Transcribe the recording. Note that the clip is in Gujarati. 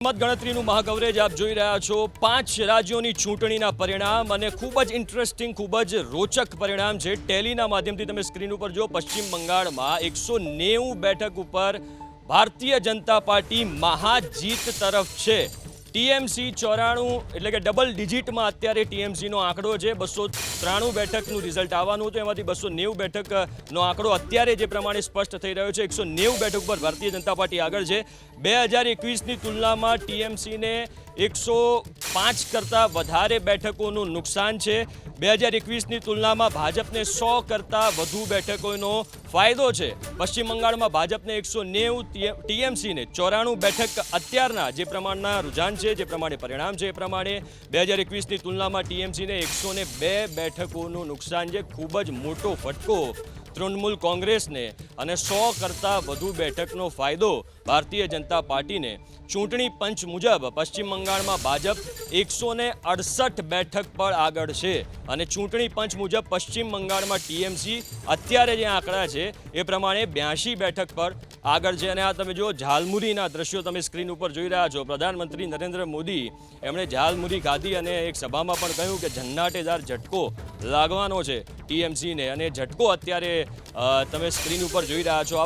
મતગણતરીનું મહાકવરેજ આપ જોઈ રહ્યા છો। 5 રાજ્યોની ચૂંટણીના પરિણામ અને ખૂબ જ ઇન્ટરેસ્ટિંગ, ખૂબ જ રોચક પરિણામ છે। ટેલીના માધ્યમથી તમે સ્ક્રીન ઉપર જો, પશ્ચિમ બંગાળમાં 190 બેઠક ઉપર ભારતીય જનતા પાર્ટી મહાજીત તરફ છે। ટીએમસી 94, એટલે કે ડબલ ડિજિટમાં અત્યારે ટીએમસીનો આંકડો છે। 293 બેઠકનું રિઝલ્ટ આવવાનું હતું, એમાંથી 290 બેઠકનો આંકડો અત્યારે જે પ્રમાણે સ્પષ્ટ થઈ રહ્યો છે। 190 બેઠક પર ભારતીય જનતા પાર્ટી આગળ છે। 2021ની તુલનામાં ટીએમસીને 105 કરતાં વધારે બેઠકોનું નુકસાન છે। 2021ની તુલનામાં ભાજપને 100 કરતાં વધુ બેઠકોનો ફાયદો છે। પશ્ચિમ બંગાળમાં ભાજપને 190, ટીએમસીને 94 બેઠક અત્યારના જે પ્રમાણના રુઝાન છે, જે પ્રમાણે પરિણામ છે, એ પ્રમાણે 2021ની તુલનામાં ટીએમસીને 102 બેઠકોનું નુકસાન છે। ખૂબ જ મોટો ફટકો તૃણમૂલ કોંગ્રેસને અને 100 કરતાં વધુ બેઠકનો ફાયદો ભારતીય જનતા પાર્ટીને। ચૂંટણી પંચ મુજબ પશ્ચિમ બંગાળમાં ભાજપ 168 બેઠક પર આગળ છે અને ચૂંટણી પંચ મુજબ પશ્ચિમ બંગાળમાં ટીએમસી અત્યારે જે આંકડા છે એ પ્રમાણે 82 બેઠક પર આગળ છે। અને આ તમે જો ઝાલમુરીના દ્રશ્યો તમે સ્ક્રીન ઉપર જોઈ રહ્યા છો। પ્રધાનમંત્રી નરેન્દ્ર મોદી એમણે ઝાલમુરી ખાધી અને એક સભામાં પણ કહ્યું કે જન્નાટેદાર ઝટકો લાગવાનો છે ટીએમસીને, અને ઝટકો અત્યારે તમે સ્ક્રીન ઉપર જોઈ રહ્યા છો।